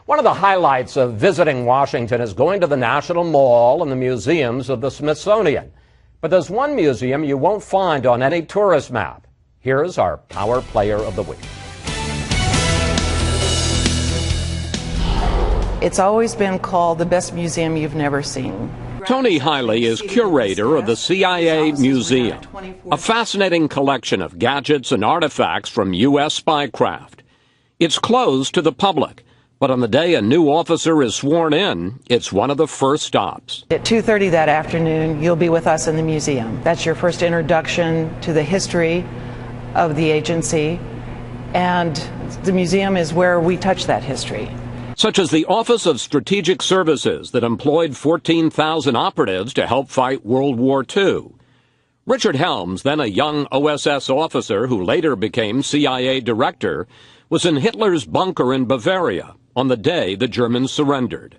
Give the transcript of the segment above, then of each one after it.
One of the highlights of visiting Washington is going to the National Mall and the museums of the Smithsonian. But there's one museum you won't find on any tourist map. Here's our Power Player of the Week. It's always been called the best museum you've never seen. Toni Hiley is curator of the CIA Museum, a fascinating collection of gadgets and artifacts from U.S. spycraft. It's closed to the public, but on the day a new officer is sworn in, it's one of the first stops. At 2:30 that afternoon, you'll be with us in the museum. That's your first introduction to the history of the agency, and the museum is where we touch that history. Such as the Office of Strategic Services that employed 14,000 operatives to help fight World War II. Richard Helms, then a young OSS officer who later became CIA director, was in Hitler's bunker in Bavaria on the day the Germans surrendered.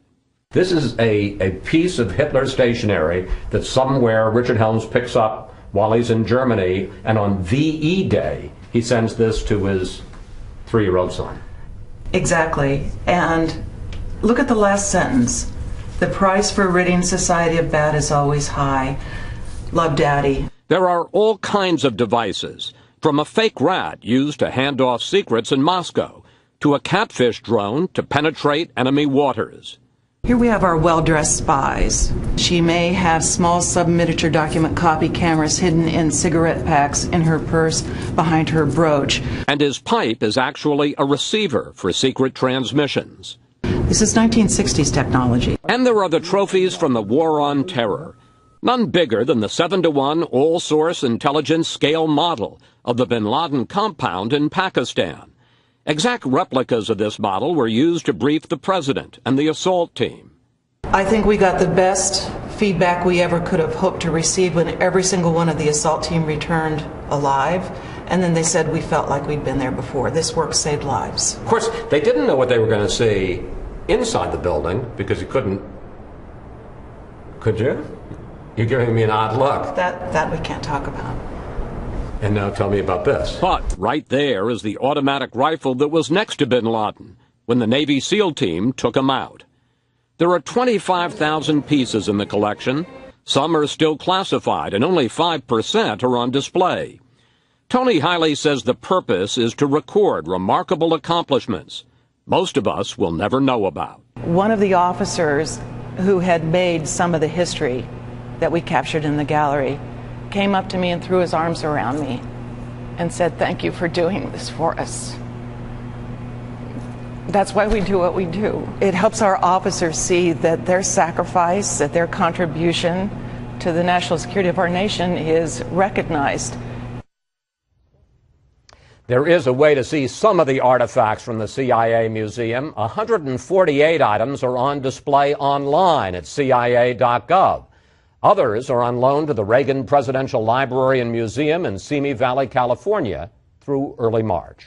This is a piece of Hitler stationery that somewhere Richard Helms picks up while he's in Germany, and on VE Day, he sends this to his 3-year-old son. Exactly. And look at the last sentence. The price for ridding society of bad is always high. Love, Daddy. There are all kinds of devices, from a fake rat used to hand off secrets in Moscow, to a catfish drone to penetrate enemy waters. Here we have our well-dressed spies. She may have small sub-miniature document copy cameras hidden in cigarette packs in her purse behind her brooch. And his pipe is actually a receiver for secret transmissions. This is 1960s technology. And there are the trophies from the War on Terror. None bigger than the 7-to-1 all-source intelligence scale model of the bin Laden compound in Pakistan. Exact replicas of this model were used to brief the president and the assault team. I think we got the best feedback we ever could have hoped to receive when every single one of the assault team returned alive. And then they said we felt like we'd been there before. This work saved lives. Of course, they didn't know what they were going to see inside the building because you couldn't. Could you? You're giving me an odd look. That we can't talk about. And now tell me about this. But right there is the automatic rifle that was next to bin Laden when the Navy SEAL team took him out. There are 25,000 pieces in the collection. Some are still classified, and only 5% are on display. Toni Hiley says the purpose is to record remarkable accomplishments most of us will never know about. One of the officers who had made some of the history that we captured in the gallery came up to me and threw his arms around me and said, "Thank you for doing this for us." That's why we do what we do. It helps our officers see that their sacrifice, that their contribution to the national security of our nation is recognized. There is a way to see some of the artifacts from the CIA Museum. 148 items are on display online at CIA.gov. Others are on loan to the Reagan Presidential Library and Museum in Simi Valley, California, through early March.